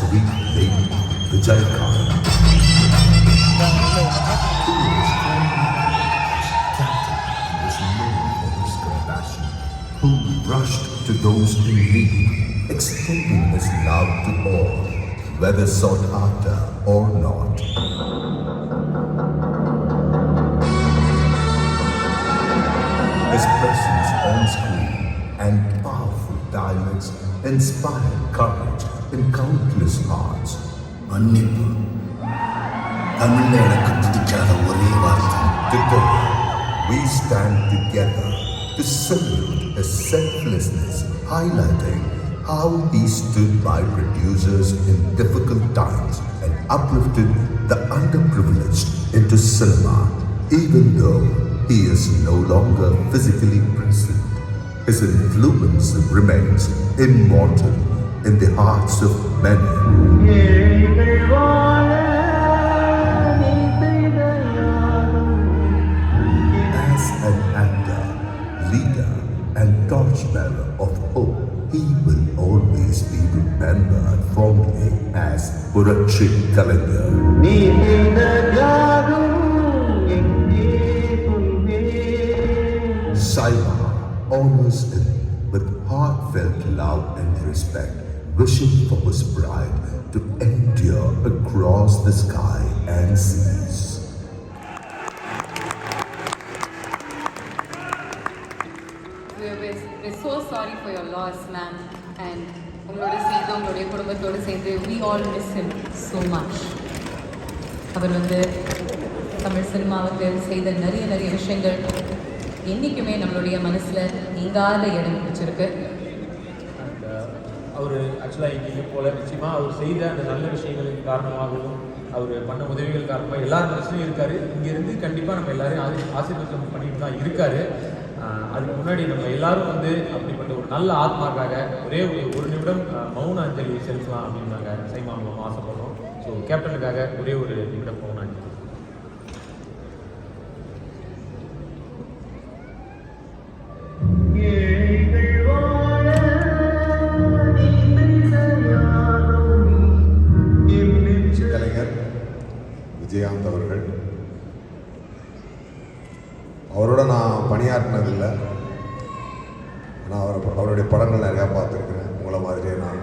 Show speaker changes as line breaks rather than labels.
sweet lady Vijayakant. Who rushed to those in need, extending his love to all, whether sought after or not. His presence on screen and powerful dialogues inspired courage in countless hearts.
மன்னிப்பு தமிழ்ல எனக்கு பிடிக்காத ஒரே வார்த்தை.
Today, we stand together to salute his selflessness, highlighting how he stood by producers in difficult times and uplifted the underprivileged into cinema. Even though he is no longer physically present, his influence remains immortal in the hearts of many. As an actor, leader, and torchbearer of hope, he will always be remembered fondly as Puratri Kalaignar. Saima honors him with heartfelt love and respect, wishing for his bride to endure across the sky and seas.
We're so sorry for your loss, ma'am. And உங்களோட சேர்ந்து உங்களுடைய குடும்பத்தோடு சேர்ந்து we all miss him so much. அவர் தமிழ் சினிமாவுக்கு செய்த நிறைய விஷயங்கள் என்றைக்குமே நம்மளுடைய மனசில் நீங்காத இடம் பிடிச்சிருக்கு.
அவர் ஆக்சுவலாக இங்கே போல நிச்சயமாக அவர் செய்த அந்த நல்ல விஷயங்களின் காரணமாகவும் அவர் பண்ண உதவிகள் காரணமாக எல்லார் மனசுலையும் இருக்கார். இங்கேருந்து கண்டிப்பாக நம்ம எல்லாரையும் ஆசீர்வாதம் பண்ணிட்டு தான் இருக்கார். அதுக்கு முன்னாடி நம்ம எல்லாரும் அப்படிப்பட்ட ஒரு நல்ல ஆத்மாக்காக ஒரே ஒரு நிமிடம் மௌன அஞ்சலி செலுத்தலாம் அப்படின்னு நாங்கள் சைமா மூலம் ஆசைப்படுறோம். ஸோ கேப்டனுக்காக ஒரே ஒரு நிமிடம் மௌன அஞ்சலி.
விஜயகாந்த் அவர்கள், அவரோட நான் பணியாற்றினதில்லை, ஆனால் அவருடைய படங்கள் நிறையா பார்த்துருக்குறேன். உங்களை மாதிரியே நான்